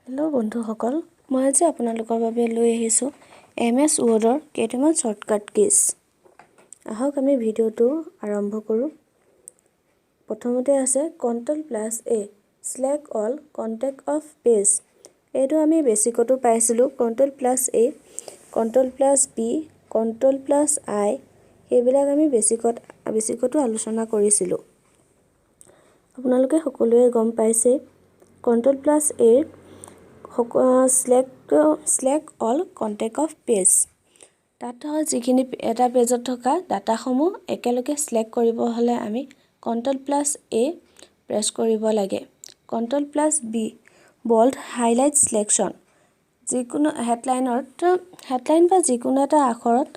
Hello' বন্ধুসকল, মই আজি আপোনালোকৰ বাবে লৈ আহিছোঁ MS Wordৰ কেইটামান শৰ্টকাট কিজ। আহক আমি ভিডিঅ'টো আৰম্ভ কৰোঁ। প্ৰথমতে আছে Ctrl+A select all contact of page। এইটো আমি বেছিকতো পাইছিলোঁ। Ctrl+A, Ctrl+B, Ctrl+I সেইবিলাক আমি বেছিকতো আলোচনা কৰিছিলোঁ। আপোনালোকে সকলোৱে গম পাইছে Ctrl+A select all contact of page। তাত যিখিনি এটা পেজত থকা ডাটাসমূহ একেলগে সিলেক্ট কৰিব হ'লে আমি Ctrl+A প্ৰেছ কৰিব লাগে। Ctrl+B bold highlight selection। যিকোনো হেডলাইন বা যিকোনো এটা আখৰত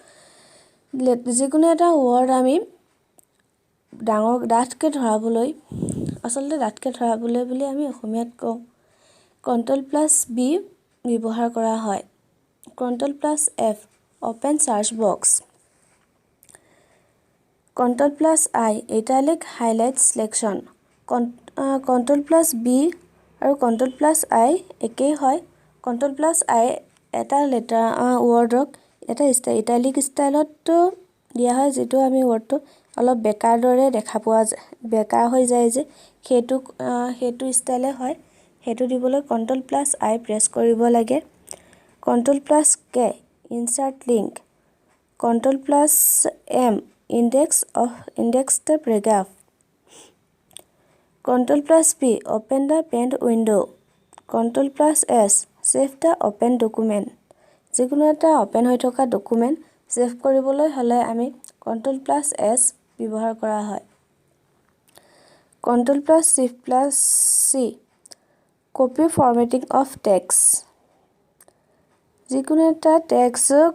যিকোনো এটা ৱৰ্ড আমি ডাঠকৈ ধৰাবলৈ বুলি আমি অসমীয়াত কওঁ Ctrl+B ব্যৱহাৰ কৰা হয়। Ctrl+F open search box। Ctrl+I italic highlight selection। Ctrl+B আৰু Ctrl+I একেই হয়। Ctrl+I এটা লেটাৰ ৱৰ্ডক এটা ইটালিক ষ্টাইলত দিয়া হয়, যিটো আমি ৱৰ্ডটো অলপ বেকাৰ দৰে দেখা পোৱা যায়, বেকা হৈ যায় যে সেইটো ষ্টাইলে হয়। সেইটো দিবলৈ Ctrl+I প্ৰেছ কৰিব লাগে। Ctrl+K insert link। Ctrl+M index the paragraph। Ctrl+P open the paint window। Ctrl+S save the open document। যিকোনো এটা ওপেন হৈ থকা ডকুমেন্ট সেভ কৰিবলৈ হ'লে আমি Ctrl+S ব্যৱহাৰ কৰা হয়। Ctrl+Shift+C copy formatting of text। যিকোনো এটা টেক্সট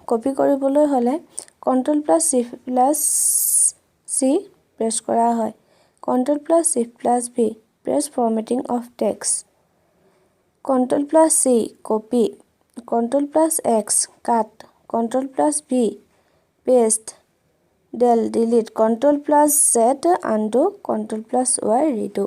কপি কৰিবলৈ হ'লে Ctrl+Shift+C প্ৰেছ কৰা হয়। Ctrl+Shift+V press formatting of text। Ctrl+C copy। Ctrl+X cut। Ctrl+V paste। del delete। Ctrl+Z undo। Ctrl+Y redo।